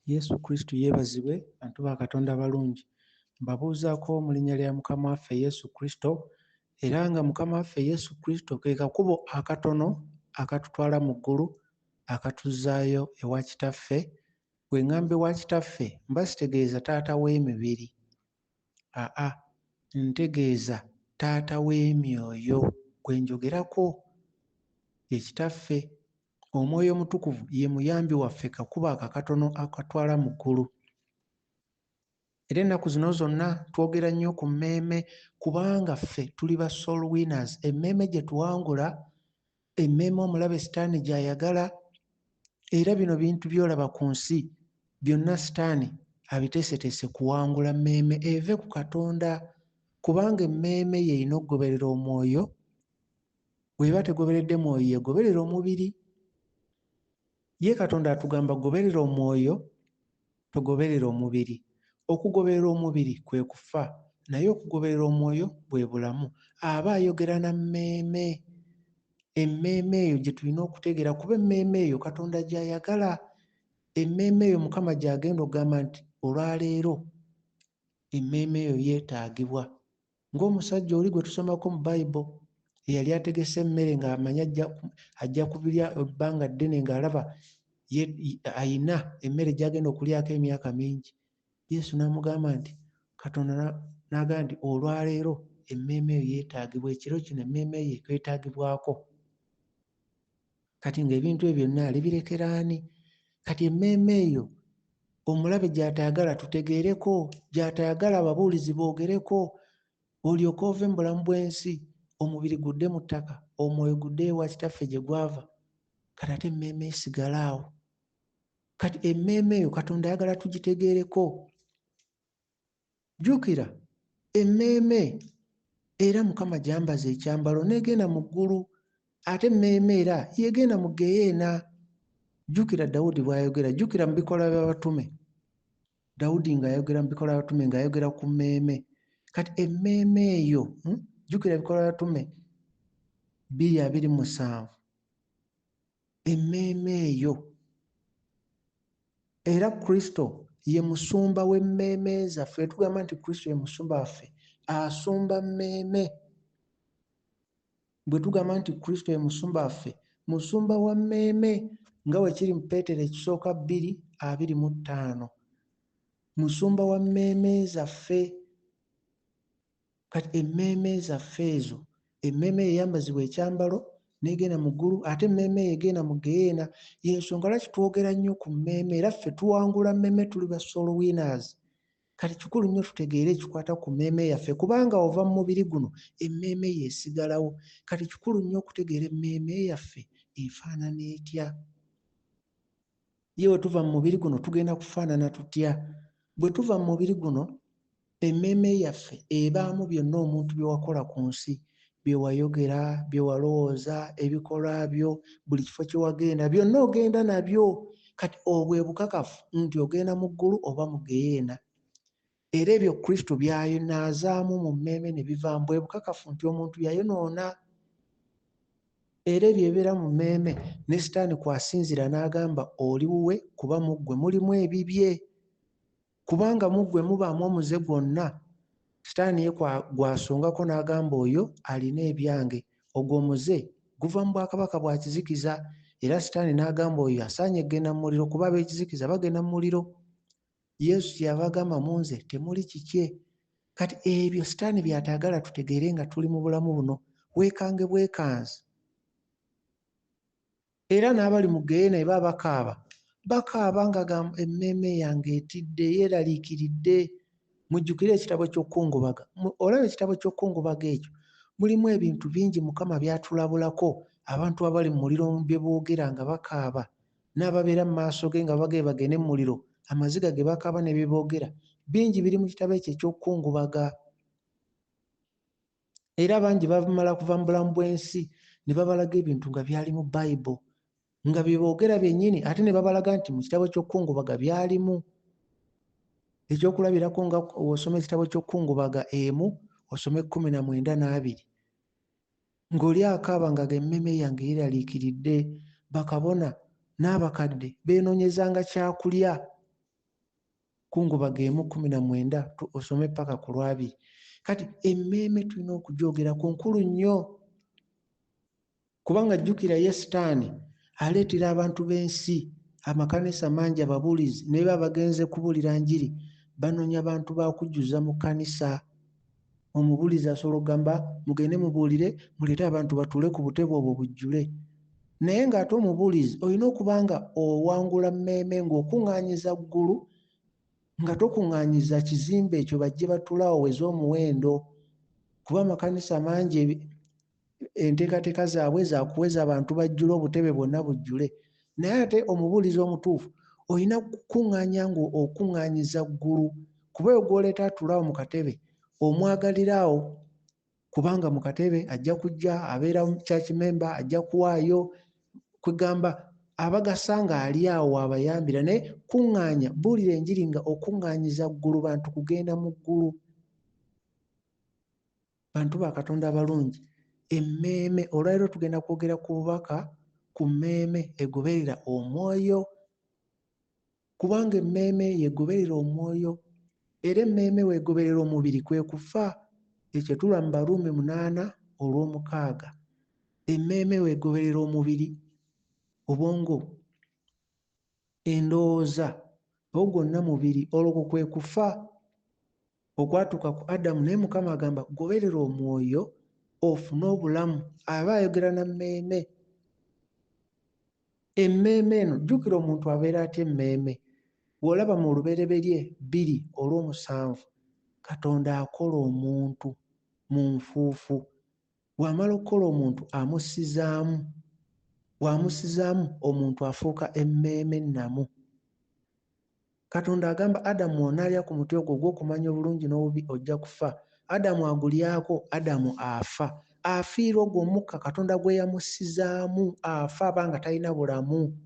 Yesu Kristo yeebazibwe, bantu ba Katonda balungi. Mbabuuzaako mu linnya lya Mukama waffe Yesu Kristo, era nga Mukama waffe Yesu Kristo ke kakubo akatono akatutwala mu ggulu akatuzzaayo ewa Kitaffe. Bwe ŋŋamba ewa Kitaffe mba sitegeeza taata w'emibiri, ntegeeza taata w'emyoyo gwe njogerako, ye Kitaffe. Omwoyo Omutukuvu ye muyambi waffe, kakubo akatono akatwala mu ggulu. Era ennaku zino zonna twogera nnyo ku mmeeme, kubanga ffe tuli ba soul winners. Emmeeme gye tuwangula, emmeeme omulabe Sitaani gy'ayagala, era bino bintu by'olaba ku nsi byonna Sitaani abiteeseteese kuwangula mmeeme eve ku Katonda, kubanga emmeeme y'erina okugoberera omwoyo. Bw'eba tegoberedde mwoyo yegoberera omubiri. Ye Katonda atugamba goberera omwoyo, togoberera omubiri. Okugoberera omubiri kwe kufa, naye okugoberera omwoyo bwe bulamu. Aba ayogera na mmeeme. Emmeeme eyo gye tulina okutegeera, kuba emmeeme eyo Katonda gy'ayagala. Emmeeme eyo Mukama gy'agenda okugamba nti olwaleero emmeeme eyo yeetaagibwa. Ng'omusajja oli gwe tusomako mu Bayibuli eyali ategese emmere ng'amanya ajja kubirya ebbanga ddene ng'alaba ayina emmere gy'agenda okulyako emyaka mingi. Yesu n'amugamba nti Katonda n'agamba nti olwaleero emmeeme eyo yeetaagibwa, ekiro kino emmeeme eyo ekwetaagibwako. Kati ng'ebintu ebyo byonna alibirekera ani? Kati emmeeme eyo omulabe gy'atayagala tutegeereko, gy'atayagala ababuulizi boogereko, olyoke ove mu bulamu bw'ensi, omubiri gudde mu ttaka, omwoyo gudde ewa Kitaffe gye gwava. Kati ate emmeeme esigala awo. Kati emmeeme eyo Katonda ayagala tugitegeereko. Jjukira emmeeme era Mukama gyambaza ekyambalo n'egenda mu ggulu, ate emmeeme era yegenda mu ggeyeena. Jjukira Dawudi bw'ayogera, jjukira mu Bikolwa by'Abatume, Dawudi ng'ayogera mu Bikolwa by'Abatume ng'ayogera ku mmeeme. Kati emmeeme eyo, jjukira Ebikolwa by'Abatume 2:27, emmeeme eyo era Kristo ye musumba w'emmeeme zaffe. Tugamba nti Kristo ye musumba waffe, asumba mmeeme. Bwe tugamba nti Kristo ye musumba waffe, musumba wa mmeeme, nga bwe kiri mu Peetero ekisooka 2:25, musumba wa mmeeme zaffe. Kati emmeeme zaffe ezo, emmeeme eyo eyambazibwa ekyambalo n'egenda mu ggulu, ate emmeeme eyo egenda mu ggeyeena. Y'ensonga lwaki twogera nnyo ku mmeeme, era ffe tuwangula mmeeme, tuli ba soul winners. Kati kikulu nnyo tutegeere ekikwata ku mmeeme yaffe, kubanga ova mu mubiri guno emmeeme yeesigalawo. Kati kikulu nnyo okutegeera emmeeme yaffe efaanana etya. Ye bwe tuva mu mubiri guno tugenda kufaanana tutya? Bwe tuva mu mubiri guno emmeeme yaffe ebaamu byonna omuntu bye wakola ku nsi, bye wayogera, bye walowooza, ebikolwa byo, buli kifo kye wagenda, byonna ogenda nabyo. Kati obwe bukakafu nti ogenda mu ggulu oba mu ggeyeena. Era ebyo Kristo by'ayonaazaamu mu mmeeme ne bivaamu, bwe bukakafu nti omuntu yayonoona. Era ebyo ebibeera mu mmeeme ne Sitaani kwasinzira n'agamba oli wuwe, kuba mu ggwe mulimu ebibye. Kubanga mu ggwe mubaamu omuze gwonna. Sitaani ye gwasongako n'agamba oyo alina ebyange, ogwo omuze guva mu bwakabaka bwa kizikiza. Era Sitaani n'agamba oyo asaanye kugenda mu muliro, kuba ab'ekizikiza bagenda mu muliro. Yesu kyeyava agamba mu nze temuli kikye. Kati ebyo Sitaani by'atayagala tutegeere nga tuli mu bulamu buno, weekange bwekanzi. Era n'abali mu ggeyeena eba bakaaba nga emmeeme yange etidde, yeeraliikiridde. Mujjukire ekitabo ky'Okkungubaga. Olaba ekitabo ky'Okkungubaga ekyo mulimu ebintu bingi Mukama by'atulabulako, abantu abali mu muliro bye boogera nga bakaaba, n'ababeera mu maaso ge nga bagende mu muliro, amaziga ge bakaaba ne bye boogera, bingi biri mu kitabo ekyo eky'Okkungubaga. Era bangi bamala kuva mu bulamu bw'ensi ne babalaga ebintu nga byali mu Bayibuli, nga bye boogera byennyini, ate ne babalaga nti mu kitabo ky'Okkungubaga byalimu. Ekyokulabirako nga osoma ekitabo ky'Okkungubaga 1, osome 19:2, ng'oli akaaba nga emmeeme yange yeeraliikiridde, bakabona n'abakadde beenoonyezanga kyakulya Kunguba gemu 19 osome paka ku Lwabiri. Kati emmeeme tulina okugyogera ku nkulu nnyo, kubanga jjukira ye Sitaani aleetera abantu b'ensi amakanisa mangi ababuulizi naye baba bagenze kubuulira njiri banoonya bantu bakujjuza mu kkanisa. Omubuulizi asobola okugamba mugende mubuulire muleete abantu batuule ku butebe obwo bujjule. Naye ng'ate omubuulizi olina okuba nga owangula mmeeme ng'okuŋŋaanyiza ggulu, nga tokuŋŋaanyiza kizimbe ekyo bajje batuulawo weze omuwendo, kuba amakanisa mangi enteekateeka zaabwe zakuweza abantu bajjule obutebe bwonna bujjule. Naye ate omubuulizi omutuufu olina kukuŋŋaanya ng'okuŋŋaanyiza ggulu, kuba oyo gw'oleeta atuulawo mu katebe omwagaliraawo, kubanga mu katebe ajja kujja abeera church member, ajja kuwaayo, kwegamba abagasa ng'ali awo abayambira. Naye kuŋŋaanya, buulira enjiri nga okuŋŋaanyiza ggulu, bantu kugenda mu ggulu. Bantu ba Katonda abalungi, emmeeme olwaleero tugenda kwogera ku bubaka ku mmeeme egoberera omwoyo, kubanga emmeeme yegoberera omwoyo era emmeeme weegoberera omubiri kwe kufa. Ekyo tula mu Baruumi 8:6. Emmeeme weegoberera omubiri, obwongo, endowooza, bo gwonna mubiri, olwo kwe kufa okwatuuka ku Adamu. Naye Mukama agamba goberera omwoyo ofune obulamu. Aba ayogera na mmeeme. Emmeeme eno, jjukira omuntu abeera atya emmeeme. Bw'olaba mu Lubereberye 2:7, Katonda akola omuntu mu nfuufu. Bw'amala okukola omuntu amussizaamu. Bw'amussizaamu omuntu afuuka emmeeme ennamu. Katonda agamba Adamu onaalya ku muti ogwo gw'okumanya obulungi n'obubi ojja kufa. Adamu agulyako, Adamu afa. Afiira ogwo omukka Katonda gwe yamussizaamu, afa abanga talina bulamu,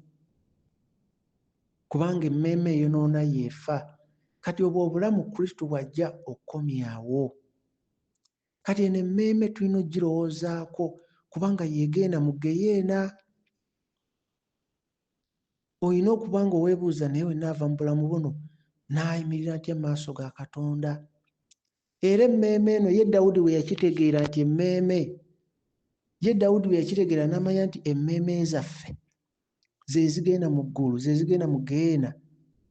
kubanga emmeeme eyonoona yeefa. Kati obwo obulamu Kristo bw'ajja okukomyawo. Kati eno emmeeme tulina ogirowoozaako kubanga yeegenda mu ggeyeena. Olina okuba nga oweebuuza naye we naava mu bulamu buno naayimirira ntya mu maaso ga Katonda. Era emmeeme eno ye Dawudi we yakitegeera nti emmeeme, ye Dawudi we yakitegeera n'amanya nti emmeeme zaffe ze zigenda mu ggulu, ze zigenda mu ggeyeena.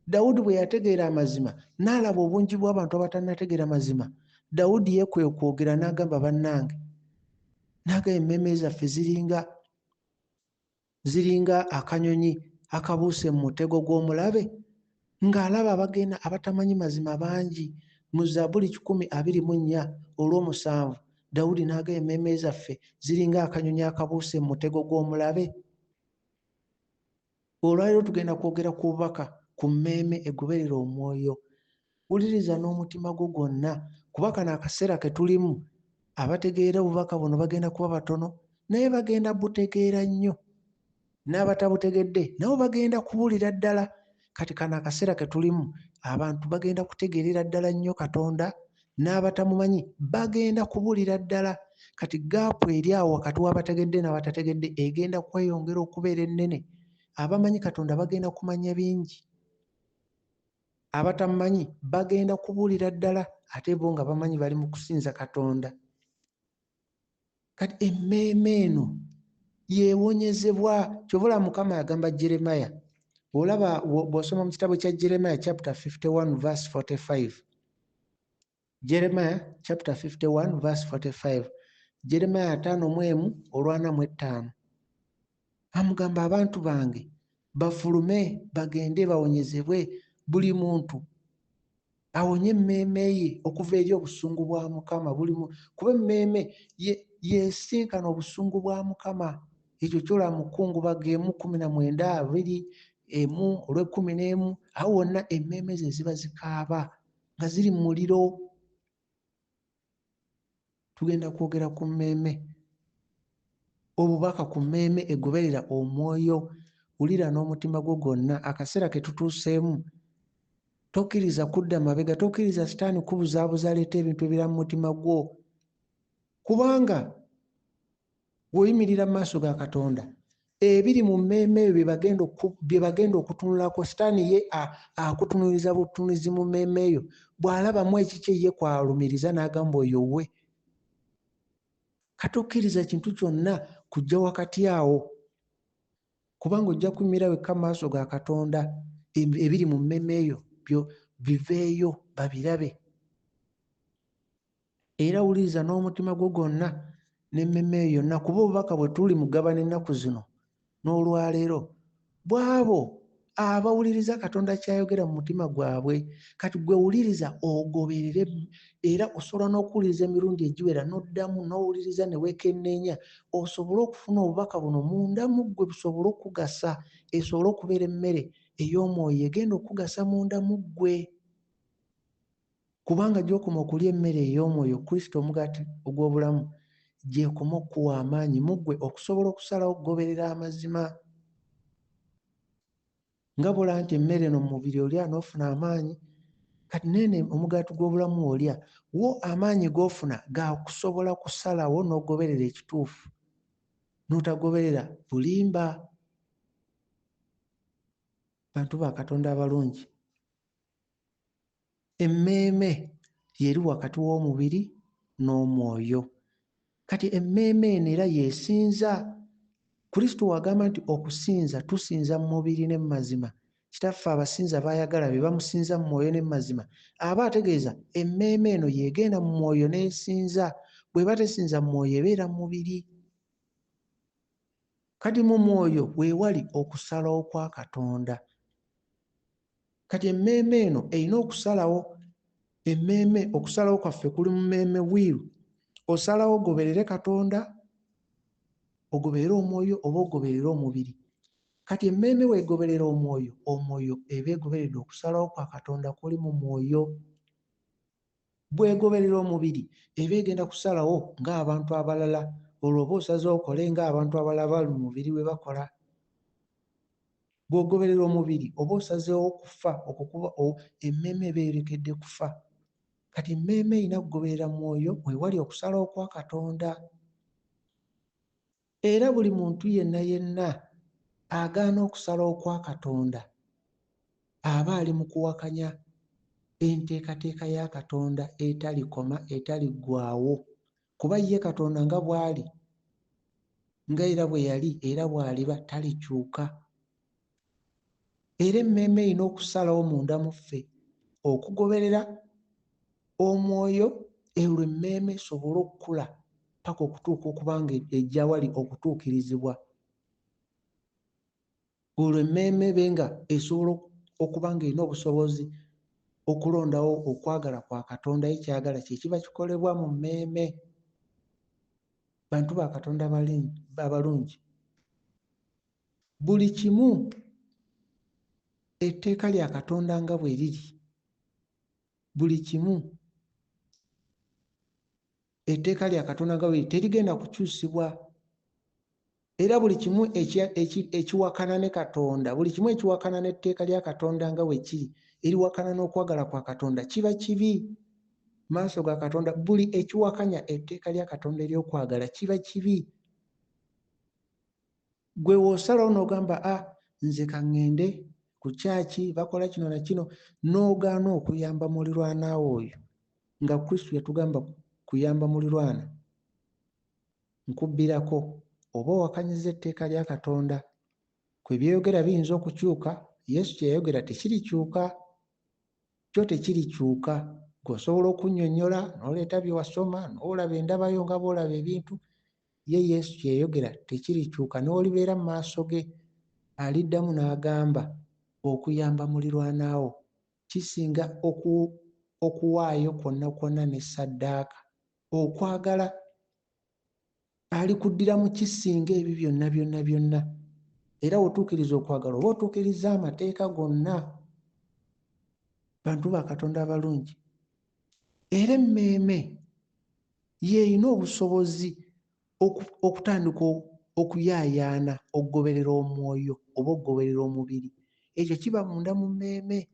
Dawudi bwe yategeera amazima n'alaba obungi bw'abantu abatannategeera mazima, Dawudi ye kwe kwogera n'agamba bannange, n'agamba emmeeme zaffe ziringa akanyonyi akabuuse mu mutego gw'omulabe, ng'alaba abagenda abatamanyi mazima bangi. Mu Zabbuli 124:7, Dawudi n'agamba emmeeme zaffe ziringa akanyonyi akabuuse mu mutego gw'omulabe. Olwaleero tugenda kwogera ku bubaka ku mmeeme egoberera omwoyo. Wuliriza n'omutima gwo gwonna, kuba kano akaseera ke tulimu abategeera obubaka buno bagenda kuba batono, naye bagenda butegeera nnyo. N'abatabutegedde nabo bagenda kubuulira ddala. Kati kano akaseera ke tulimu abantu bagenda kutegeerera ddala nnyo Katonda, n'abatamumanyi bagenda kubuulira ddala. Kati gaapu eri awo wakati w'abategedde n'abatategedde egenda kweyongera okubeera ennene. Abamanyi Katonda bagenda kumanya bingi, abatamumanyi bagenda kubuulira ddala, ate bo nga bamanyi bali mu kusinza Katonda. Kati emmeeme eno yeewonyezebwa. Kyobula Mukama yagamba Jeremiya, olaba bw'osoma mu kitabo kya Jeremiya chapter 51:45, Jeremiya chapter 51:45, Jeremiya 5:4-5, amugamba abantu bange bafulume bagende bawonyezebwe, buli muntu awonye emmeeme ye okuva eri obusungu bwa Mukama. Kuba emmeeme yesinkana obusungu bwa Mukama. Ekyo kyola Mukunguba 19:2-11, awo wonna emmeeme ze ziba zikaaba nga ziri mu muliro. Tugenda kwogera ku mmeeme, obubaka ku mmeeme egoberera omwoyo. Wulira n'omutima gwo gwonna, akaseera ke tutuuseemu tokkiriza kudda mabega, tokkiriza Sitaani kubuzaabuza aleeta ebintu ebira mu mutima gwo, kubanga bw'oyimirira mu maaso ga Katonda ebiri mu mmeeme eyo bye bagenda okutunulako. Sitaani ye akutunuliza butunuzi mu mmeeme eyo, bw'alabamu ekiki ye kwalumiriza n'agamba oyo we. Katokkiriza kintu kyonna kujja wakati awo, kubanga ojja kumira wekka mu maaso ga Katonda. Ebiri mu mmeeme eyo byo biveeyo babirabe. Era wuliriza n'omutima gwo gwonna n'emmeeme eyo yonna, kuba obubaka bwe tuli mugabana ennaku zino n'olwaleero bw'abo abawuliriza Katonda kyayogera mu mutima gwabwe. Kati gwe wuliriza ogoberere, era osobola n'okuwuliriza emirundi egiwera n'oddamu n'owuliriza ne weekenneenya, osobole okufuna obubaka buno munda mu ggwe, busobole okukugasa, esobole okubeera emmere ey'omwoyo egenda okukugasa munda mu ggwe. Kubanga gy'okoma okulya emmere ey'omwoyo, Kristo omugaati ogw'obulamu, gy'ekoma okuwa amaanyi mu ggwe okusobola okusalawo okugoberera amazima. Nga bw'olaba nti emmere eno mu mubiri olya n'ofuna amaanyi, kati nene omugaati gw'obulamu olya wo amaanyi g'ofuna gaakusobola kusalawo n'ogoberera ekituufu, n'otagoberera bulimba. Bantu ba Katonda abalungi, emmeeme yeri wakati w'omubiri n'omwoyo. Kati emmeeme eno era yeesinza. Kristo wagamba nti okusinza tusinza mu mubiri ne mu mazima. Kitaffe abasinza baayagala be bamusinza mu mwoyo ne mu mazima. Aba ategeeza emmeeme eno yeegenda mu mwoyo n'esinza. Bw'eba tesinza mu mwoyo ebeera mu mubiri. Kati mu mwoyo we wali okusalawo kwa Katonda. Kati emmeeme eno erina okusalawo. Emmeeme, okusalawo kwaffe kuli mu mmeeme wiiru. Osalawo ogoberere Katonda, ogoberere omwoyo oba ogoberere omubiri. Kati emmeeme weegoberera omwoyo, omwoyo eba egoberedde okusalawo kwa Katonda kuli mu mwoyo. Bw'egoberera omubiri eba egenda kusalawo ng'abantu abalala. Olwo oba osazeewo okole ng'abantu abalala bali mu mubiri bwe bakola. Bw'ogoberera omubiri oba osazeewo okufa, okukuba emmeeme eba erekedde kufa. Kati emmeeme erina kugoberera mwoyo we wali okusalawo kwa Katonda. Era buli muntu yenna yenna agaana okusalawo kwa Katonda aba ali mu kuwakanya enteekateeka ya Katonda etalikoma etaliggwaawo. Kuba ye Katonda nga bw'ali, nga era bwe yali era bw'aliba, talikyuka. Era emmeeme erina okusalawo munda mu ffe okugoberera omwoyo, olwo emmeeme esobole okukula paka okutuuka okuba nga ejja wali okutuukirizibwa. Olwo emmeeme ebe nga esobola okuba ng'erina obusobozi okulondawo okwagala kwa Katonda, ye kyagala kye kiba kikolebwa mu mmeeme. Bantu ba Katonda abalungi, buli kimu etteeka lya Katonda nga bwe liri, buli kimu etteeka lya Katonda nga bwe liri terigenda kukyusibwa. Era buli kimu ekiwakana ne Katonda, buli kimu ekiwakana n'etteeka lya Katonda nga bwe kiri, eriwakana n'okwagala kwa Katonda, kiba kibi maaso ga Katonda. Buli ekiwakanya etteeka lya Katonda ery'okwagala kiba kibi. Gwe woosalawo n'ogamba nze kaŋŋende ku kyaki bakola kino na kino, n'ogaana okuyamba muliraanwa oyo nga Kristo yatugamba kuyamba muliraanwa, nkubbirako oba owakanyiza etteeka lya Katonda. Kwe byeyogera biyinza okukyuka, Yesu kye yayogera tekirikyuka, kyo tekirikyuka. Gw'osobola okunnyonnyola n'oleeta bye wasoma n'olaba endabayo nga bw'olaba ebintu, ye Yesu kye yayogera tekirikyuka. N'olibeera mu maaso ge aliddamu n'agamba okuyamba muliraanwa wo kisinga okuwaayo kwonna kwonna ne ssaddaaka. Okwagala alikuddira mu kisinga ebyo byonna byonna byonna. Era otuukiriza okwagala oba otuukiriza amateeka gonna. Bantu ba Katonda abalungi, era emmeeme yeerina obusobozi okutandika okuyaayaana okugoberera omwoyo oba okugoberera omubiri. Ekyo kiba munda mu mmeeme.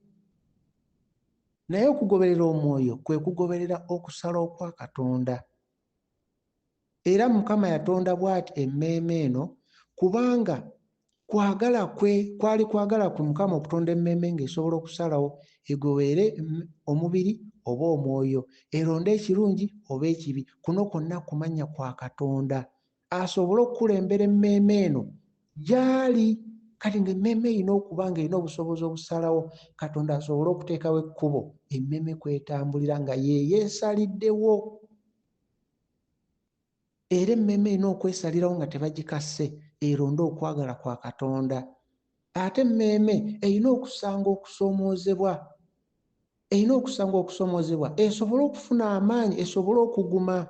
Naye okugoberera omwoyo kwe kugoberera okusalawo kwa Katonda. Era Mukama yatonda bw'ati emmeeme eno kubanga kwagala kwe kwali kwagala kwe Mukama okutonda emmeeme ng'esobola okusalawo egobeere omubiri oba omwoyo, eronde ekirungi oba ekibi. Kuno kwonna kumanya kwa Katonda asobole okukulembera emmeeme eno gy'ali. Kati ng'emmeeme erina okuba ng'erina obusobozi obusalawo, Katonda asobole okuteekawo ekkubo emmeeme kwetambulira nga ye yeesaliddewo. Era emmeeme erina okwesalirawo nga tebagikase, eronde okwagala kwa Katonda. Ate emmeeme erina okusanga okusomoozebwa, esobole okufuna amaanyi, esobole okuguma.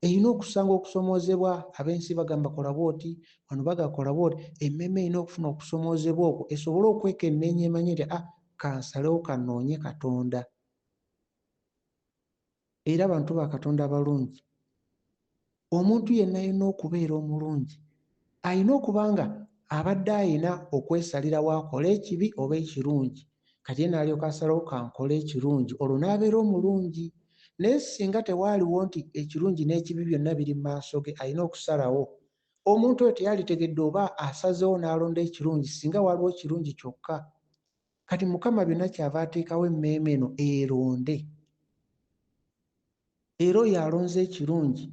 Erina okusanga okusomoozebwa. Ab'ensi bagamba kola bw'oti, wano bagakola bw'oti. Emmeeme erina okufuna okusomoozebwa okwo, esobole okwekenneenya emanye nti kansalewo kannoonye Katonda. Era abantu ba Katonda abalungi, omuntu yenna alina okubeera omulungi, alina okuba nga abadde alina okwesalirawo akola ekibi oba ekirungi. Kati ye n'alyoka asalawo kankola ekirungi, olwo n'abeera omulungi. Naye singa tewaaliwo nti ekirungi n'ekibi byonna biri mu maaso ge, alina okusalawo. Omuntu oyo teyalitegedde oba asazeewo n'alonda ekirungi singa waliwo kirungi kyokka. Kati Mukama byonna kyava ateekawo emmeeme eno eronde. Era oyo alonze ekirungi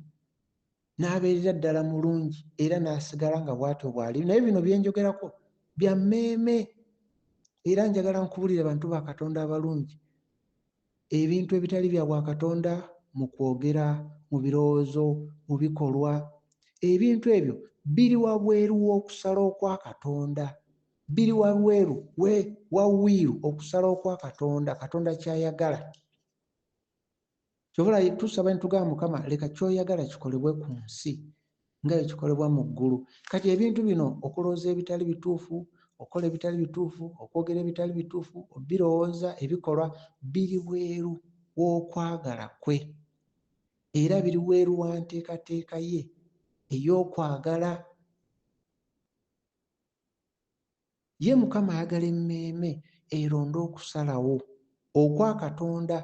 n'abeerera ddala mulungi, era n'asigala nga bw'atyo bw'ali. Naye bino bye njogerako bya mmeeme. Era njagala nkubulire bantu ba Katonda abalungi, ebintu ebitali bya bwa Katonda mu kwogera, mu birowoozo, mu bikolwa, ebintu ebyo biri wabweru w'okusalawo kwa Katonda. Biri wabweru wawiiru okusalawo kwa Katonda, Katonda ky'ayagala. Kyobula tusaba ne tugamba Mukama, leka ky'oyagala kikolebwe ku nsi nga bwe kikolebwa mu ggulu. Kati ebintu bino okulowooza ebitali bituufu, okola ebitali bituufu, okwogera ebitali bituufu, birowooza, ebikolwa biri bweru w'okwagala kwe. Era biri bweru wa nteekateeka ye ey'okwagala. Ye Mukama ayagala emmeeme eronde okusalawo okwa Katonda.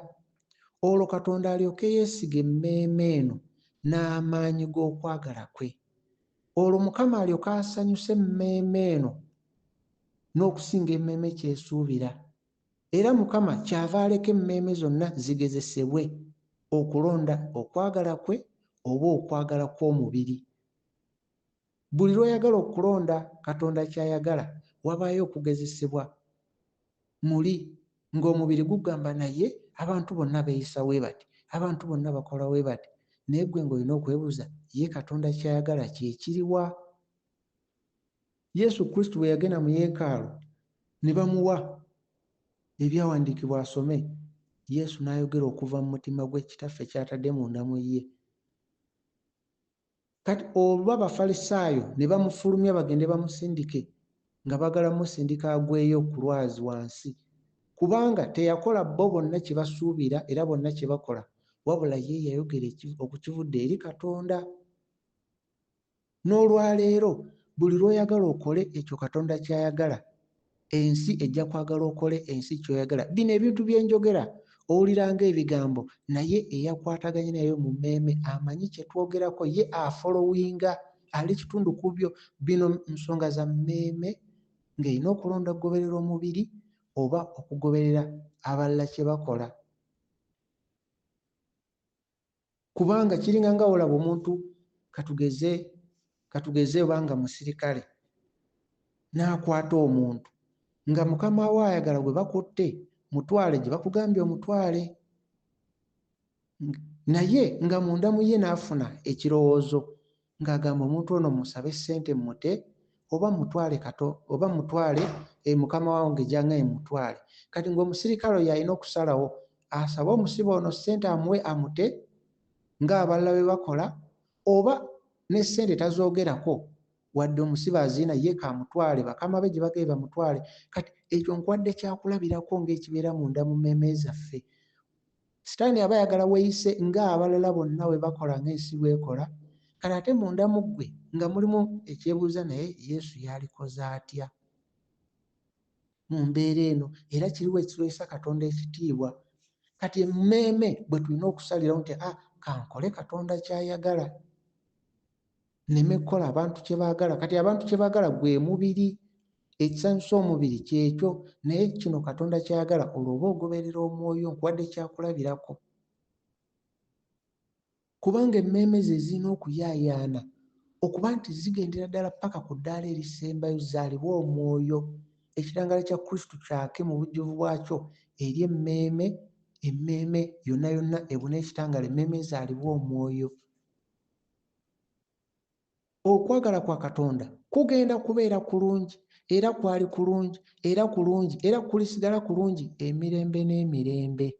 Olwo Katonda alyoke yeesiga emmeeme eno n'amaanyi g'okwagala kwe. Olwo Mukama alyoke asanyuse emmeeme eno n'okusinga emmeeme ky'esuubira. Era Mukama kyava aleka emmeeme zonna zigezesebwe okulonda okwagala kwe oba okwagala kw'omubiri. Buli lw'oyagala okulonda Katonda ky'ayagala, wabaayo okugezesebwa muli, ng'omubiri gugamba naye abantu bonna beeyisa bwe bati, abantu bonna bakola bwe bati. Naye ggwe ng'olina okwebuuza, ye Katonda ky'ayagala kye kiriwa? Yesu Kristo bwe yagenda mu yeekaalu ne bamuwa ebyawandiikibwa asome, Yesu n'ayogera okuva mu mutima gwe Kitaffe ky'atadde munda mu ye. Kati olwo Abafalisaayo ne bamufulumya bagende bamusindike, nga baagala musindika agweyo ku lwazi wansi, kubanga teyakola bo bonna kye basuubira era bonna kye bakola, wabula ye yayogera okukivudde eri Katonda. N'olwaleero buli lw'oyagala okole ekyo Katonda ky'ayagala, ensi ejja kwagala okole ensi ky'oyagala. Bino ebintu bye njogera owulira ng'ebigambo, naye eyakwataganye naye mu mmeeme amanyi kye twogerako, ye afolowinga, ali kitundu ku byo. Bino nsonga za mmeeme ng'erina okulonda okugoberera omubiri oba okugoberera abalala kye bakola. Kubanga kiringa nga olaba omuntu katugeze obanga musirikale n'akwata omuntu nga mukama we ayagala gwe bakutte mutwale gye bakugambye omutwale, naye nga munda mu ye n'afuna ekirowoozo ng'agamba omuntu ono musabe ssente mmute oba mutwale mukama wange gyanga emutwale. Kati ng'omusirikale oyo alina okusalawo asabe omusibe ono ssente amuwe amute ng'abalala bwe bakola, oba ne ssente tazoogerako wadde omusibe azina ye kamutwale bakama be gye bagaye bamutwale. Kati ekyo nkwadde kyakulabirako ng'ekibeera munda mu mmeeme zaffe. Sitaani aba ayagala weeyise ng'abalala bonna bwe bakola ng'ensi bw'ekola, kati ate munda mu ggwe nga mulimu ekyebuuza, naye Yesu yalikoze atya mu mbeera eno? Era kiriwo ekirwesa Katonda ekitiibwa. Kati emmeeme bwe tulina okusalirawo nti kankole Katonda ky'ayagala, nneme kukola abantu kye baagala. Kati abantu kye baagala gwe mubiri, ekisanyusa omubiri kyekyo, naye kino Katonda kyayagala olwoba ogoberera omwoyo nkuwadde kyakulabirako. Kubanga emmeeme ze zirina okuyaayaana okuba nti zigendera ddala paka ku ddaala erisembayo zaalibwa omwoyo. Ekitangaala kya Kristo kyake mu bujjuvu bwakyo eri emmeeme yonna yonna ebuna ekitangaala, emmeeme zaalibwa omwoyo. Okwagala kwa Katonda kugenda kubeera kulungi era kwali kulungi era kulungi era kulisigala kulungi emirembe n'emirembe.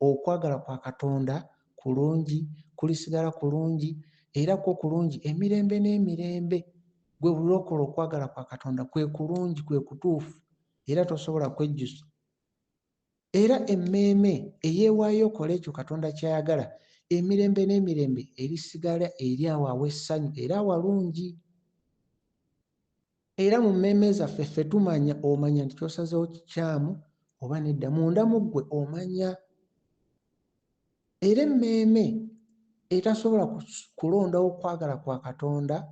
Okwagala kwa Katonda kulungi, kulisigala kulungi era kwo kulungi emirembe n'emirembe. Gwe bulokola okwagala kwa Katonda kwe kulungi, kwe kutuufu era tosobola kwejjusa. Era emmeeme eyeewaayo okola ekyo Katonda kyayagala, emirembe n'emirembe erisigala eri awo aw'essanyu era awalungi. Era mu mmeeme zaffe ffe tumanya, omanya nti kyosazeewo kikyamu oba nedda, munda mu ggwe omanya. Era emmeeme etasobola kulondawo okwagala kwa Katonda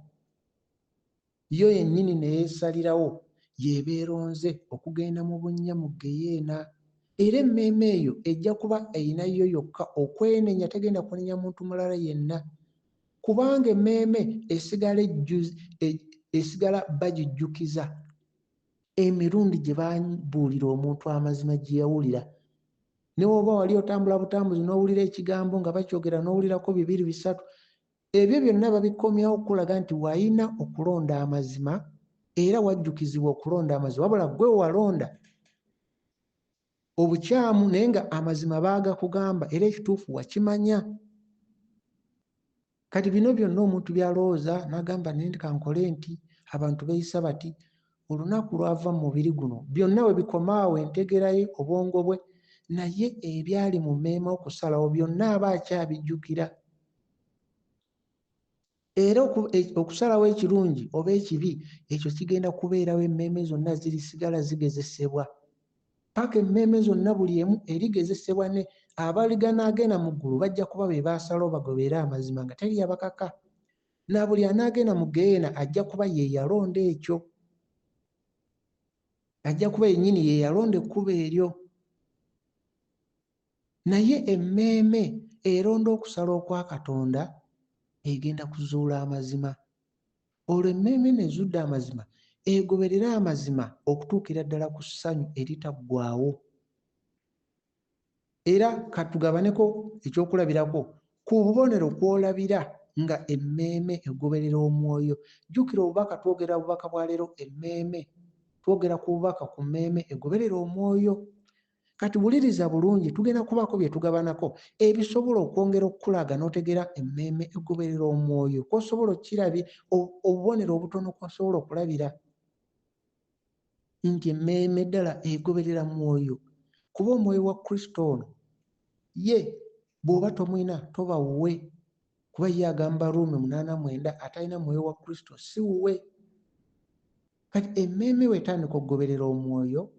yo yennyini ne yeesalirawo y'eba eronze okugenda mu bunnya mu ggeyeena. Era emmeeme eyo ejja kuba eyina yo yokka okwenenya, tegenda kunenya muntu mulala yenna, kubanga emmeeme esigala bagijjukiza emirundi gye babuulira omuntu amazima gye yawulira. Ne bw'oba wali otambula butambuzi n'owulira ekigambo nga bakyogera n'owulirako 2 3, ebyo byonna babikomyawo okulaga nti wayina okulonda amazima era wajjukizibwa okulonda amazima, wabula gwe walonda obukyamu naye nga amazima baagakugamba era ekituufu wakimanya. Kati bino byonna omuntu byalowooza n'agamba nti kankole nti abantu beeyisa bati, olunaku lwava mu mubiri guno byonna we bikomaawo entegera ye, obwongo bwe, naye ebyali mu mmeeme okusalawo byonna aba akyabijjukira. Era okusalawo ekirungi oba ekibi ekyo kigenda kubeerawo, emmeeme zonna zirisigala zigezesebwa paka emmeeme zonna buli emu erigezesebwa. Ne abaliganagenda mu ggulu bajja kuba be baasalawo bagoberere amazima nga teri yabakaka, na buli anaagenda mu ggeyeena ajja kuba ye yalonda ekyo, ajja kuba yennyini ye yalonda ekkubo eryo. Naye emmeeme eronda okusala okwa Katonda egenda kuzuula amazima. Olwo emmeeme nezudda amazima egoberera amazima okutuukira ddala ku ssanyu eritaggwaawo. Era katugabaneko ekyokulabirako ku bubonero kw'olabira nga emmeeme egoberera omwoyo. Jjukira obubaka twogera bubaka bwa leero, emmeeme twogera ku bubaka ku mmeeme egoberera omwoyo. Kati wuliriza bulungi, tugenda kubaako bye tugabanako ebisobola okwongera okukulaga n'otegeera emmeeme egoberera omwoyo, kw'osobola okirabye obubonero obutono kw'osobola okulabira nti emmeeme ddala egoberera mwoyo. Kuba omwoyo wa Kristo ono ye bw'oba tomwina toba wuwe, kuba ye agamba Ruumi 8:9 atalina mwoyo wa Kristo si wuwe. Kati emmeeme wetandika okugoberera omwoyo,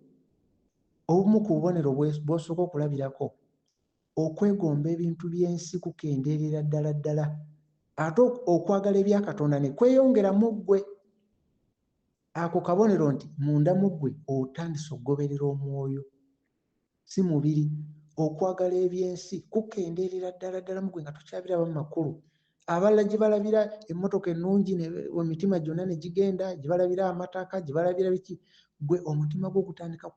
obumu ku bubonero bw'osooka okulabirako okwegomba ebintu by'ensi kukendeerera ddala ddala, ate okwagala ebya Katonda ne kweyongera mu ggwe. Ako kabonero nti munda mu ggwe otandise okugoberera omwoyo si mubiri. Okwagala eby'ensi kukendeerera ddala ddala mu ggwe nga tokyabiraba mu makulu. Abalala gye balabira emmotoka ennungi emitima gyonna ne gigenda, gye balabira amataka, gye balabira biki, gwe omutima gwo gutandika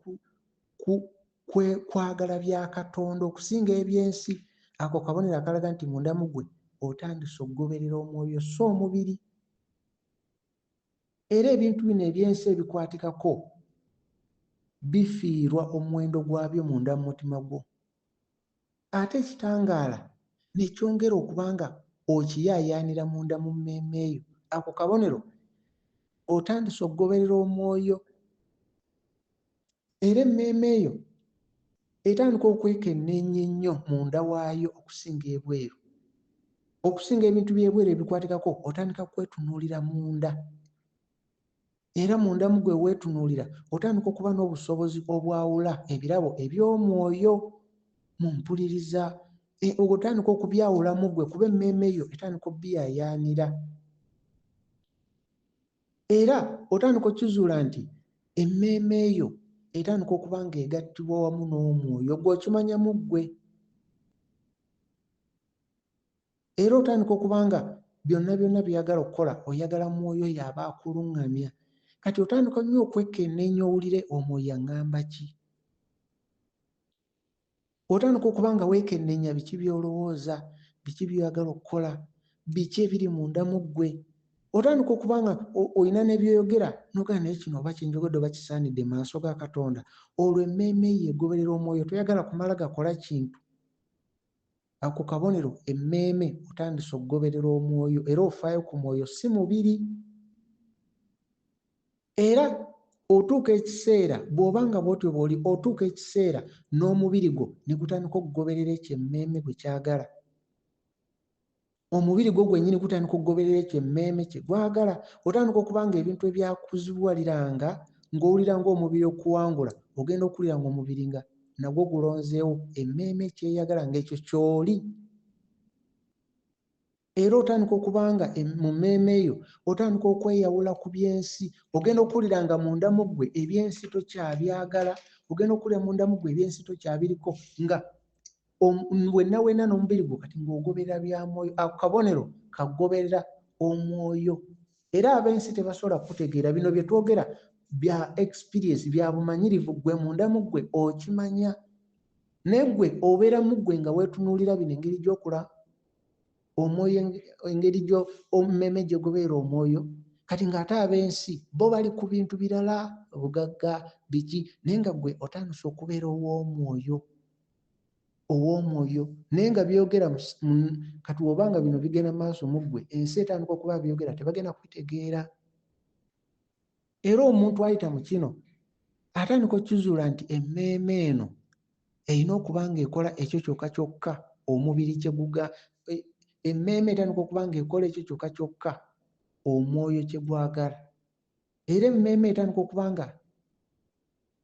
kwagala bya Katonda okusinga eby'ensi. Ako kabonero akalaga nti munda mu ggwe otandise okugoberera omwoyo so omubiri. Era ebintu bino eby'ensi ebikwatikako bifiirwa omuwendo gwabyo munda mu mutima gwo. Ate ekitangaala ne kyongera okuba nga okiyaayaanira munda mu mmeeme eyo. Ako kabonero otandise okugoberera omwoyo. Era emmeeme eyo etandika okwekenneenya ennyo munda waayo okusinga ebweru. Okusinga ebintu by'ebweru ebikwatikako otandika kwetunuulira munda. Era munda mu gwe weetunuulira otandika okuba n'obusobozi obwawula ebirabo eby'omwoyo mu mpuliriza. Otandika okubyawula mu ggwe kuba emmeeme eyo etandika obbiyaayaanira. Era otandika okizuula nti emmeeme eyo etandika okuba nga egattibwa wamu n'omwoyo gw'okimanya mu ggwe, era otandika okuba nga byonna by'oyagala okukola oyagala mwoyo yaba akuluŋŋamya. Kati otandika nnyo okwekenneenya owulire omwoyo aŋŋamba ki. Otandika okuba nga weekenneenya biki by'olowooza, biki by'oyagala okukola, biki ebiri munda mu ggwe. Otandika okuba nga olina n'ebyoyogera n'ogamba naye kino oba kyenjogedde oba kisaanidde mu maaso ga Katonda. Olwo emmeeme ye egoberera omwoyo, toyagala kumala gakola kintu. Ako kabonero emmeeme otandise okugoberera omwoyo era ofaayo ku mwoyo si mubiri. Era otuuka ekiseera bw'oba nga bw'otyo bw'oli, otuuka ekiseera n'omubiri gwo ne gutandika okugoberera ekyo emmeeme bwe kyagala. Omubiri gwo gwennyini gutandika okugoberera ekyo emmeeme kye gwagala. Otandika okuba nga ebintu ebyakuzibuwaliranga ng'owulira ng'omubiri okuwangula, ogenda okuwulira ng'omubiri nga nagwo gulonzeewo emmeeme kyeyagala ng'ekyo ky'oli. Era otandika okuba nga mu mmeeme eyo otandika okweyawula ku by'ensi. Ogenda okuwulira nga munda mu ggwe eby'ensi tokyabyagala, ogenda okuwulira munda mu ggwe eby'ensi tokyabiriko, nga wenna n'omubiri gwo kati ng'ogoberera bya mwoyo. Ako kabonero kagoberera omwoyo. Era ab'ensi tebasobola kutegeera bino bye twogera bya experience, bya bumanyirivu, gwe munda mu ggwe okimanya. Naye ggwe obeera mu ggwe nga weetunuulira bino engeri gy'okula omwoyo, engeri emmeeme gye goberera omwoyo. Kati ng'ate ab'ensi bo bali ku bintu birala, obugagga biki, naye nga ggwe otandise okubeera ow'omwoyo. Naye nga byogera kati oba nga bino bigenda mu maaso mu ggwe, ensi etandika okuba byogera tebagenda kwitegeera. Era omuntu ayita mu kino atandika okukizuula nti emmeeme eno erina okuba nga ekola ekyo kyokka kyokka omubiri kye guga. Emmeeme etandika okuba nga ekola ekyo kyokka kyokka omwoyo kye gwagala. Era emmeeme etandika okuba nga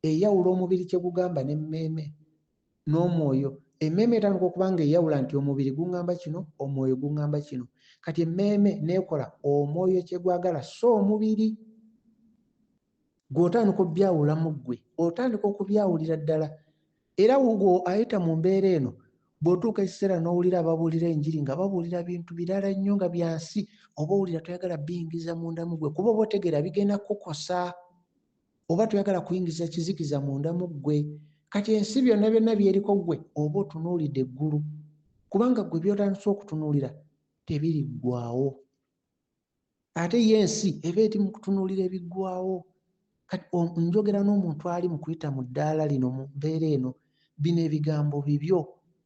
eyawula omubiri kye gugamba n'emmeeme n'omwoyo. Emmeeme etandika okuba nga eyawula nti omubiri guŋŋamba kino, omwoyo guŋŋamba kino. Kati emmeeme neekola omwoyo kye gwagala so omubiri. Gw'otandika okubyawula mu ggwe, otandika okubyawulira ddala. Era gwo ayita mu mbeera eno bw'otuuka ekiseera n'owulira ababuulira enjiri nga babuulira bintu birala nnyo nga byansi, oba owulira toyagala biyingiza munda mu ggwe kuba oba otegeera bigenda kukosa, oba toyagala kuyingiza kizikiza munda mu ggwe. Kati ensi byonna byeriko ggwe oba otunuulidde eggulu, kubanga ggwe by'otandise okutunuulira tebiriggwaawo. Ate ye ensi eba eri mu kutunuulira ebiggwaawo. Kati njogera n'omuntu ali mu kuyita mu ddaala lino, mu mbeera eno, bino ebigambo bibyo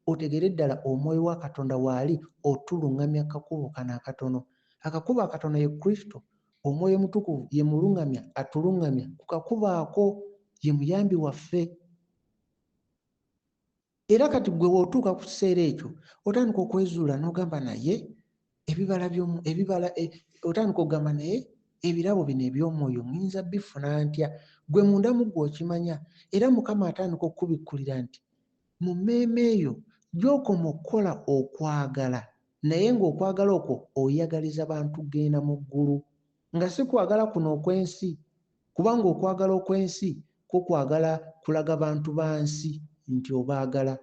otegere ddala omwoyo wa Katonda waali otuluŋŋamya akakubo kano akatono. Akakubo akatono ye Kristo. Omwoyo mutukuvu ye muluŋŋamya, atuluŋŋamya ku kakubo ako, ye muyambi waffe. Era kati ggwe w'otuuka ku kiseera ekyo otandika okwezuula n'ogamba naye otandika okugamba naye ebirabo bino eby'omwoyo nnyinza bifuna ntya? Ggwe munda mu ggwe okimanya. Era Mukama atandika okukubikkulira nti mu mmeeme eyo gy'okoma okukola okwagala, naye ng'okwagala okwo oyagaliza bantu kugenda mu ggulu, nga si kwagala kuno okw'ensi, kubanga okwagala okw'ensi kwo kwagala kulaga bantu ba nsi nti obaagala.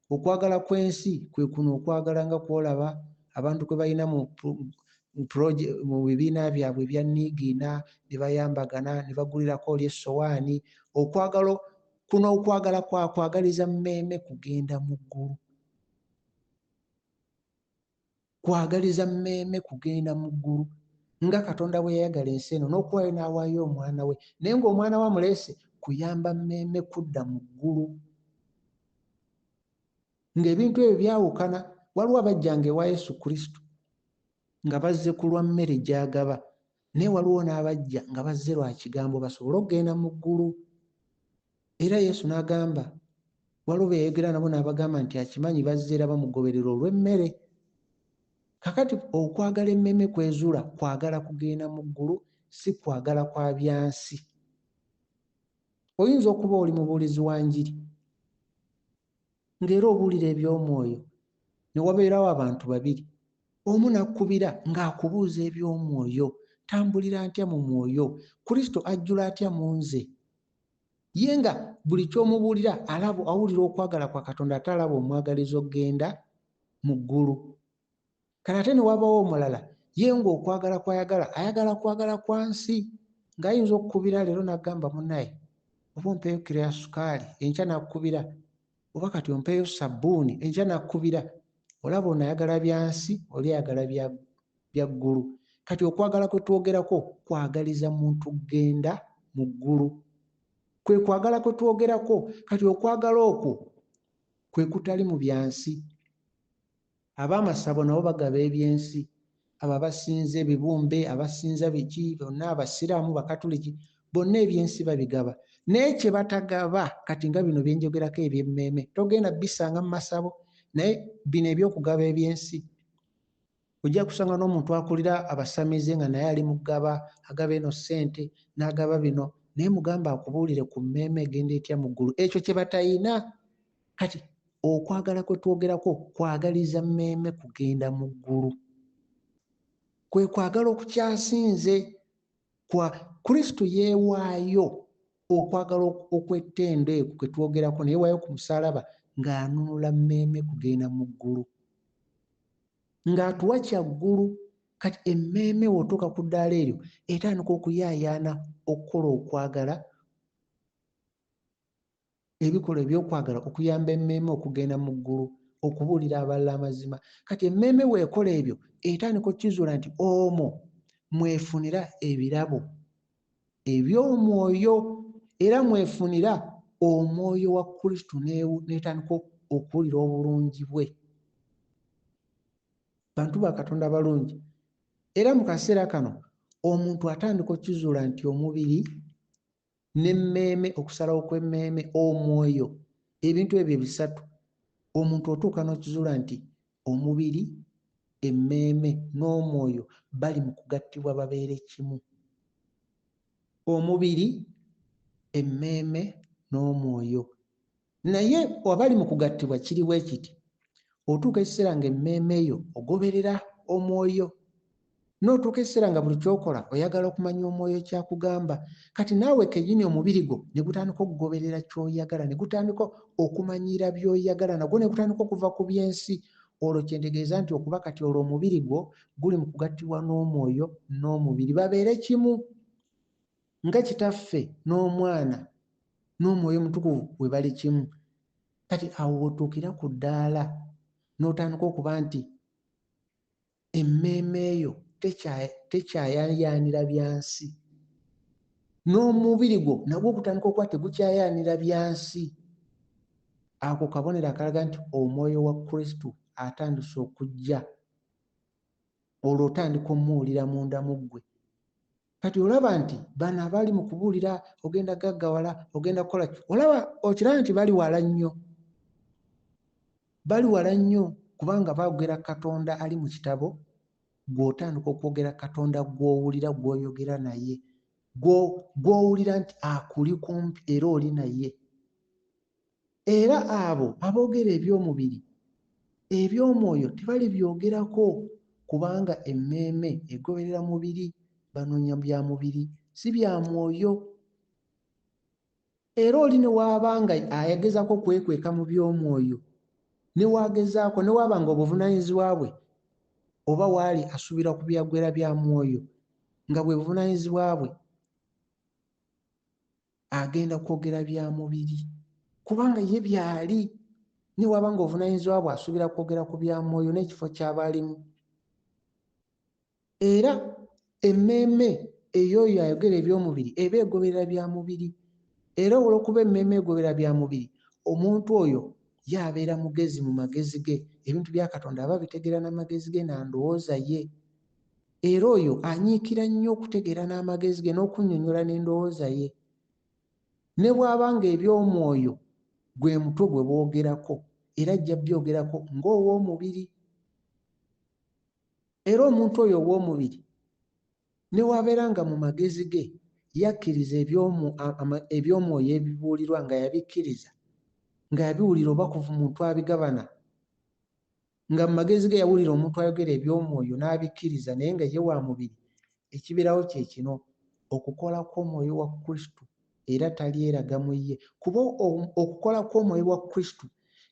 Okwagala kw'ensi kwe kuno okwagala nga kwolaba abantu kwe balina mu bibiina byabwe ebya niigiina ne bayambagana ne bagulirako oli essowaani. Okwagala kuno okwagala kwagaliza mmeeme kugenda mu ggulu. Kwagaliza mmeeme kugenda mu ggulu nga Katonda bwe yayagala ensi eno n'okuwaayo n'awaayo omwana we, naye ng'omwana we amuleese kuyamba mmeeme kudda mu ggulu. Ng'ebintu ebyo byawukana. Waliwo abajjanga ewa Yesu Kristo nga bazze ku lwa mmere gy'agaba, naye waliwo n'abajja nga bazze lwa kigambo basobole okugenda mu ggulu. Era Yesu n'agamba, waliwo be yayogera nabo n'abagamba nti akimanyi bazze era bamugoberera olw'emmere. Kakati okwagala emmeeme kwezuula kwagala kugenda mu ggulu, si kwagala kwa byansi. Oyinza okuba oli mubuulizi wa njiri ng'era obuulira eby'omwoyo, ne wabeerawo abantu babiri, omu n'akkubira ng'akubuuza eby'omwoyo, tambulira ntya mu mwoyo, Kristo ajjula atya mu nze, ye nga buli ky'omubuulira awulira okwagala kwa Katonda ate alaba omwagaliza okgenda mu ggulu. Kale ate ne wabawo omulala ye ng'okwagala kw'ayagala ayagala kwagala kwa nsi, ng'ayinza okukubira leero n'agamba munnaye oba ompeeyo kiro ya sukaali, enkya n'akkubira, oba kati ompeeyo sabbuuni, enkya n'akkubira. Olaba ono ayagala bya nsi, oli ayagala bya ggulu. Kati okwagala kwe twogerako kwagaliza muntu kugenda mu ggulu. Kwe kwagala kwe twogerako. Kati okwagala okwo kwe kutali mu bya nsi. Ab'amasabo nabo bagaba ebyensi, abo abasinza ebibumbe, abasinza biki, bonna abasiraamu, bakatuliki, bonna ebyensi babigaba. Naye kye batagaba kati nga bino bye njogerako eby'emmeeme togenda bisanga mu masabo, naye bino eby'okugaba ebyensi ojja kusanga n'omuntu akulira abasamize nga naye ali mugaba, agaba eno ssente n'agaba bino, naye mugamba akubuulire ku mmeeme egenda etya mu ggulu. Ekyo kye batayina. Kati okwagala kwe twogerako kwagaliza mmeeme kugenda mu ggulu. Kwe kwagala okukyasinze kwa Kristo yeewaayo. Okwagala okw'ettendo ekwo kwe twogerako ne yeewaayo ku musaalaba ng'anunula mmeeme kugenda mu ggulu, ng'atuwa kyaggulu. Kati emmeeme w'otuuka ku ddaala eryo etandika okuyaayaana okukola okwagala, ebikolwa eby'okwagala okuyamba emmeeme okugenda mu ggulu, okubuulira abalala amazima. Kati emmeeme weekola ebyo etandika okkizuula nti omwo mwefunira ebirabo eby'omwoyo, era mwefunira omwoyo wa Kristo n'etandika okuwulira obulungi bwe. Bantu ba Katonda balungi, era mu kaseera kano omuntu atandika okkizuula nti omubiri n'emmeeme, okusalawo kw'emmeeme, omwoyo, ebintu ebyo bisatu, omuntu otuuka n'okizuula nti omubiri, emmeeme n'omwoyo bali mu kugattibwa babeere kimu. Omubiri, emmeeme n'omwoyo. Naye abali mu kugattibwa kiri bwe kiti, otuuka ekiseera ng'emmeeme eyo ogoberera omwoyo, n'otuuka ekiseera nga buli kyokola oyagala okumanya omwoyo kyakugamba. Kati naawe kennyini omubiri gwo ne gutandika okugoberera ky'oyagala, ne gutandika okumanyira by'oyagala, nagwo ne gutandika okuva ku by'ensi. Olwo kyentegeeza nti okuba kati olwo omubiri gwo guli mu kugattibwa n'omwoyo n'omubiri babeere kimu, nga Kitaffe n'Omwana n'Omwoyo Omutukuvu bwe bali kimu. Kati awo otuukira ku ddaala n'otandika okuba nti emmeeme eyo tekyayaayaanira byansi, n'omubiri gwo nagwo gutandika okuba tegukyayaanira byansi. Ako kabonero akalaga nti omwoyo wa Kristo atandise okujja. Olwo otandika omuwulira munda mu ggwe. Kati olaba nti bano abali mu kubuulira ogenda gaggawala, ogenda kukola ki, olaba okiraba nti bali wala nnyo. Bali wala nnyo kubanga boogera Katonda ali mu kitabo, gw'otandika okwogera Katonda gw'owulira, gw'oyogera naye, gw'owulira nti akuli kumpi era oli naye. Era abo aboogera eby'omubiri, eby'omwoyo tebali byogerako, kubanga emmeeme egoberera mubiri, banoonya bya mubiri si bya mwoyo. Era oli ne waabanga ayegezaako okwekweka mu by'omwoyo, ne waagezaako, ne waabanga obuvunaanyizibwa bwe oba waali asuubira ku byagwera bya mwoyo nga bwe buvunaanyizibwa bwe, agenda kwogera bya mubiri kubanga ye byali. Ne waabanga obuvunaanyizibwa bwe asuubira kwogera ku bya mwoyo n'ekifo ky'aba alimu. Era emmeeme ey'oyo ayogera eby'omubiri eba egoberera bya mubiri. Era olw'okuba emmeeme egoberera bya mubiri, omuntu oyo yabeera mugezi mu magezi ge, ebintu bya Katonda aba bitegeera n'amagezi ge na ndowooza ye. Era oyo anyiikira nnyo okutegeera n'amagezi ge n'okunnyonnyola n'endowooza ye. Ne bw'abanga eby'omwoyo gwe mutwe gwe boogerako, era ajja byogerako ng'ow'omubiri. Era omuntu oyo ow'omubiri ne wabeera nga mu magezi ge yakkiriza eby'omwoyo ebibuulirwa, nga yabikkiriza, nga yabiwulira oba kuva muntu abigabana, nga mu magezi ge yawulira omuntu ayogera eby'omwoyo n'abikkiriza, naye nga ye wa mubiri, ekibeerawo kye kino, okukola kw'omwoyo wa Kristo era talyeraga mu ye, kuba okukola kw'omwoyo wa Kristo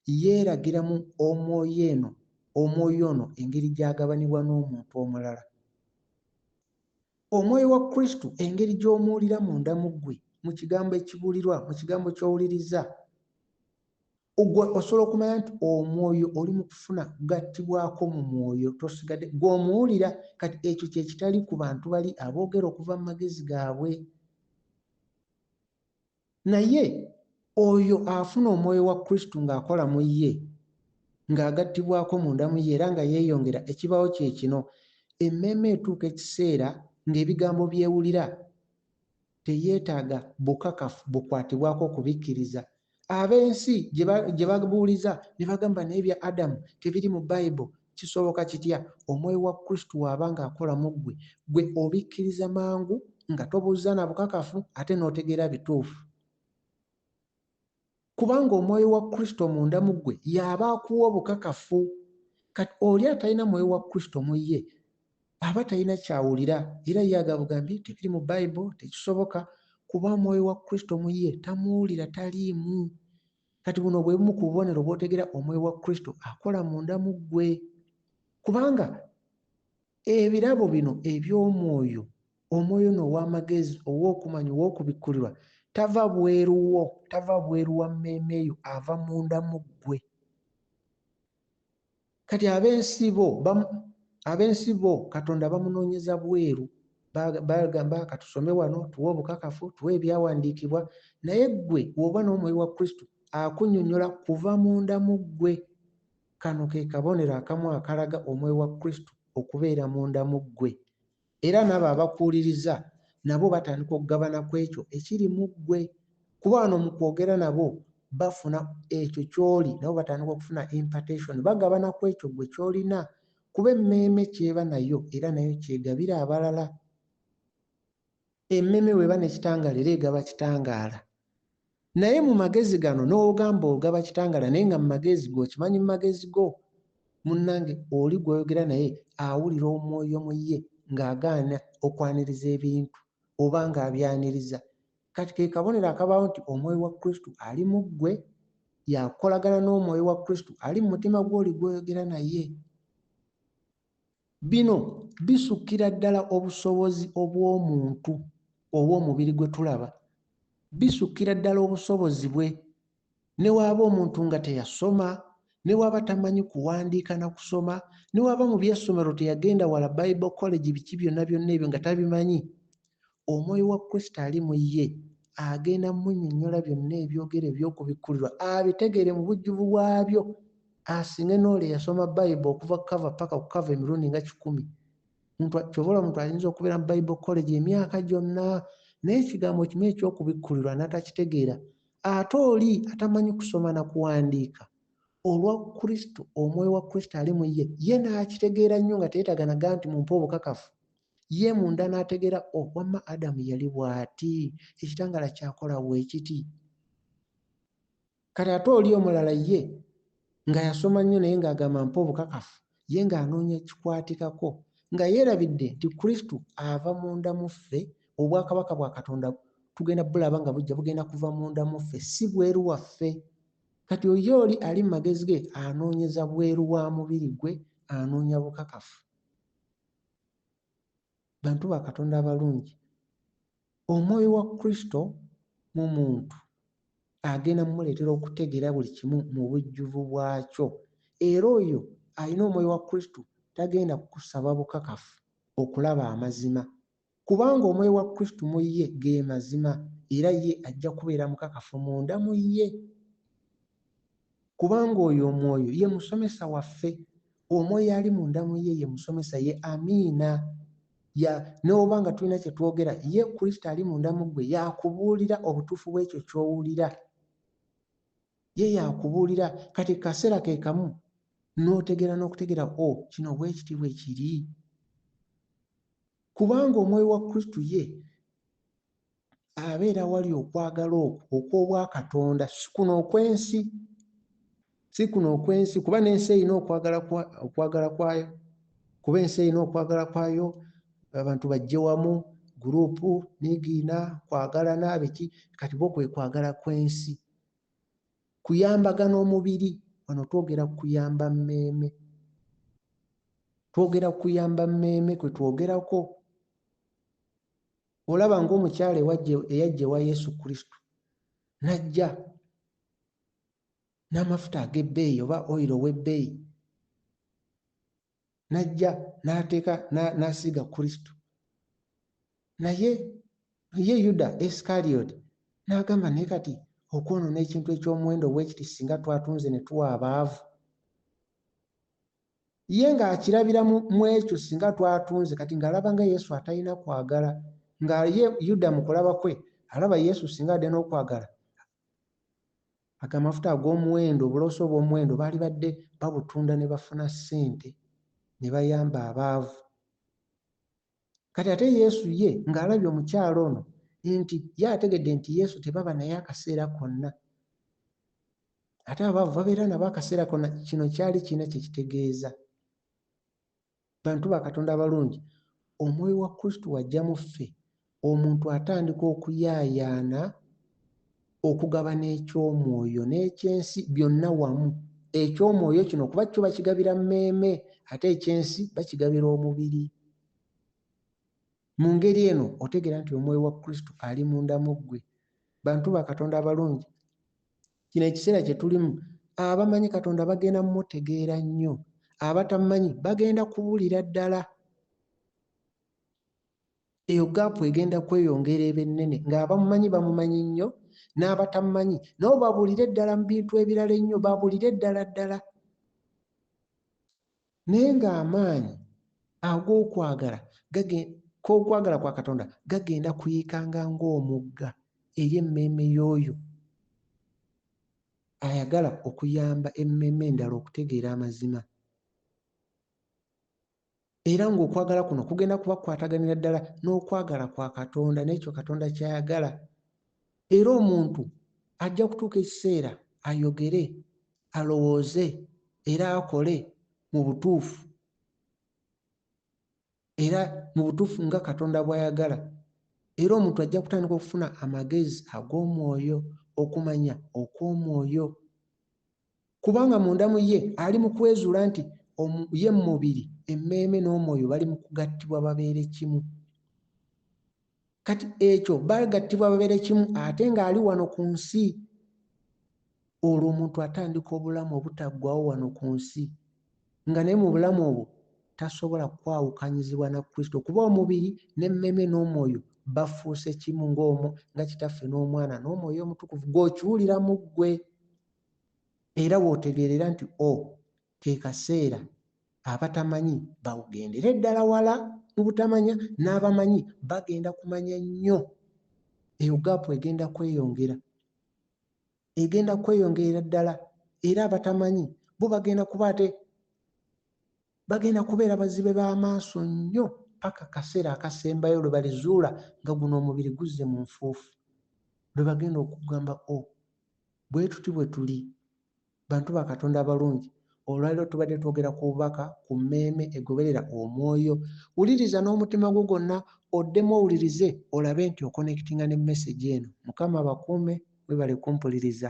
yeeragira mu omwoyo ono engeri gy'agabanibwa n'omuntu omulala. Omwoyo wa Kristo engeri gy'omuwulira munda mu ggwe, mu kigambo ekibuulirwa, mu kigambo ky'owuliriza, osobola okumanya nti omwoyo oli mu kufuna kugattibwako mu mwoyo, tosigadde gw'omuwulira. Kati ekyo kye kitali ku bantu bali aboogera okuva mu magezi gaabwe. Naye oyo afuna omwoyo wa Kristo ng'akola mu ye, ng'agattibwako munda mu ye era nga yeeyongera, ekibaawo kye kino: emmeeme etuuka ekiseera ng'ebigambo byewulira teyeetaaga bukakafu bukwatibwako kubikkiriza. Ab'ensi gye babuuliza ne bagamba naye bya Adamu tebiri mu Bayibuli, kisoboka kitya? Omwoyo wa Kristo bw'aba ng'akola mu ggwe, ggwe obikkiriza mangu nga tobuuza na bukakafu ate n'otegeera bituufu. Kubanga omwoyo wa Kristo munda mu ggwe y'aba akuwa obukakafu. Kati oli atalina mwoyo wa Kristo mu ye aba talina kyawulira, era ye agabugambye tebiri mu Bayibuli, tekisoboka, kuba omwoyo wa Kristo mu ye tamuwulira, taliimu. Kati buno bwe bumu ku bubonero bw'otegeera omwoyo wa Kristo akola munda mu ggwe. Kubanga ebirabo bino eby'omwoyo, omwoyo no ow'amagezi, ow'okumanya, ow'okubikkulirwa, tava bweru wa mmeeme eyo, ava munda mu ggwe. Kati ab'ensi bo Katonda bamunoonyeza bweru, bagamba katusome wano tuwe obukakafu, tuwe ebyawandiikibwa, naye ggwe bw'oba n'omwoyo wa Kristo akunnyonnyola kuva munda mu ggwe. Kano ke kabonero akamu akalaga omwoyo wa Kristo okubeera munda mu ggwe, era nabo abakuwuliriza nabo batandika okugabana ku ekyo ekiri mu ggwe, kuba wano mu kwogera nabo bafuna ekyo ky'oli, nabo batandika okufuna impartation, bagabana ku ekyo ggwe ky'olina, kuba emmeeme ky'eba nayo era nayo kyegabira abalala. Emmeeme bw'eba n'ekitangaala era egaba kitangaala. Naye mu magezi gano n'ogamba ogaba kitangaala, naye nga mu magezi go, okimanyi mu magezi go munnange oli gw'oyogera naye awulira omwoyo mu ye ng'agaana okwaniriza ebintu oba ng'abyaniriza. Kati ke kabonero akabaawo nti omwoyo wa Kristo ali mu ggwe, yakolagana n'omwoyo wa Kristo ali mu mutima gw'oli gw'oyogera naye. Bino bisukkira ddala obusobozi obw'omuntu obw'omubiri gwe tulaba, bisukkira ddala obusobozi bwe. Ne waaba omuntu nga teyasoma, ne waaba tamanyi kuwandiika na kusoma, ne waaba mu by'essomero teyagenda wala Bible college, biki byonna ebyo nga tabimanyi, omwoyo wa Kristo ali mu ye agenda munnyonnyola byonna ebyogere eby'okubikkulirwa, abitegeere mu bujjuvu bwabyo, asinge n'ole yasoma Bible okuva kava paka ku kava emirundi nga 10. Kyobola omuntu ayinza okubeera mu Bible college emyaka gyonna, naye ekigambo kimu eky'okubikkulirwa n'atakitegeera. Ate oli atamanyi kusoma na kuwandiika, olwa Kristo, omwoyo wa Kristo ali mu ye n'akitegeera nnyo nga teyeetaaga naga nti mumpe obukakafu. Ye munda n'ategeera, wamma Adamu yali bw'ati, ekitangaala kyakola bwekiti. Kati ate oli omulala ye nga yasoma nnyo naye ng'agamba mpa obukakafu, ye ng'anoonya ekikwatikako, nga yeerabidde nti Kristo ava munda mu ffe, obwakabaka bwa Katonda tugenda bulaba nga bugenda kuva munda mu ffe, si bweru waffe. Kati oyo oli ali mu magezi ge anoonyeza bweru wa mubiri gwe, anoonya bukakafu. Bantu ba Katonda abalungi, omwoyo wa Kristo mu muntu agenda mumuleetera okutegeera buli kimu mu bujjuvu bwakyo, era oyo alina omwoyo wa Kristo tagenda kukusaba bukakafu okulaba amazima, kubanga omwoyo wa Kristo mu ye ge mazima, era ye ajja kubeera mukakafu munda mu ye, kubanga oyo omwoyo ye musomesa waffe. Omwoyo ali munda mu ye ye musomesa, ye amiina. N'oba nga tulina kye twogera, ye Kristo ali munda mu ggwe yakubuulira obutuufu bw'ekyo ky'owulira, ye yakubuulira. Kati kaseera ke kamu n'otegeera n'okutegeera, kino bwe kiti bwe kiri, kubanga omwoyo wa Kristo ye abeera wali okwagala okw'obwa Katonda, si kuno okwensi, kuba n'ensi erina okwagala kwayo, kuba ensi erina okwagala kwayo, abantu bajje wamu, gurupu nigiina kwagalana biki kati bo kwe kwagala kw'ensi kuyambagana omubiri. Wano twogera kuyamba mmeeme, twogera kuyamba mmeeme kwe twogerako. Olaba ng'omukyala eyajja wa Yesu Kristo n'ajja n'amafuta ag'ebbeeyi oba oyiro w'ebbeeyi, n'ajja n'ateeka n'asiiga Kristo, naye ye Yuda Iscariot n'agamba naye kati okwonoona ekintu eky'omuwendo bwekiti singa twatunze ne tuwa abaavu. Ye ng'akirabira mu ekyo singa twatunze, kati ng'alaba nga Yesu atalina kwagala, nga ye Yuda mu kulaba kwe alaba Yesu singa adde n'okwagala. Amafuta ag'omuwendo, obuloso obw'omuwendo baali badde babutunda ne bafuna ssente ne bayamba abaavu. Kati ate Yesu ye ng'alabye omukyala ono nti ye ategedde nti Yesu tebaba naye akaseera konna, ate abaavu babeera nabo akaseera konna. Kino kyali kirina kye kitegeeza. Bantu ba Katonda abalungi, omwoyo wa Kristo wajja mu ffe, omuntu atandika okuyaayaana okugabana eky'omwoyo n'ekyensi byonna wamu. Eky'omwoyo kino kuba kyo bakigabira mmeeme, ate ekyensi bakigabira omubiri. Mu ngeri eno otegeera nti omwoyo wa Kristo ali munda mu ggwe. Bantu ba Katonda abalungi, kino ekiseera kye tulimu, abamanyi Katonda bagenda mmutegeera nnyo, abatamumanyi bagenda kuwulira ddala. Eyo gaapu egenda kweyongera eba ennene, ng'abamumanyi bamumanyi nnyo, n'abatamumanyi nabo babuulire ddala mu bintu ebirala ennyo, babuulire ddala ddala. Naye ng'amaanyi ag'okwagala k'okwagala kwa Katonda gagenda kuyikanga ng'omugga eri emmeeme y'oyo ayagala okuyamba emmeeme endala okutegeera amazima. Era ng'okwagala kuno kugenda kubakwataganira ddala n'okwagala kwa Katonda n'ekyo Katonda ky'ayagala. Era omuntu ajja kutuuka ekiseera ayogere, alowooze era akole mu butuufu, era mu butuufu nga Katonda bw'ayagala. Era omuntu ajja kutandika okufuna amagezi ag'omwoyo, okumanya okw'omwoyo, kubanga munda mu ye ali mu kwezuula nti ye mu mubiri, emmeeme n'omwoyo bali mu kugattibwa babeere kimu. Kati ekyo bagattibwa babeere kimu ate ng'ali wano ku nsi. Olwo omuntu atandika obulamu obutaggwaawo wano ku nsi, nga naye mu bulamu obwo tasobola kwawukanyizibwa na Kristo, kuba omubiri n'emmeeme n'omwoyo bafuuse kimu ng'omwo, nga Kitaffe n'Omwana n'Omwoyo Omutukuvu gw'okiwulira mu ggwe. Era w'otegeerera nti ke kaseera abatamanyi bawugendere ddala wala mu butamanya, n'abamanyi bagenda kumanya nnyo. Eyo gaapu egenda kweyongera, egenda kweyongerera ddala. Era abatamanyi bo bagenda kubeera bazibe b'amaaso nnyo paka akaseera akasembayo lwe balizuula nga guno omubiri guzze mu nfuufu, lwe bagenda okugamba bwe tuti bwe tuli. Bantu ba Katonda abalungi, olwaliro tubadde twogera ku bubaka ku mmeeme egoberera omwoyo. Wuliriza n'omutima gwo gwonna, oddemu owulirize olabe nti okonekitinga ne message eno. Mukama abakuume, webale kumpuliriza.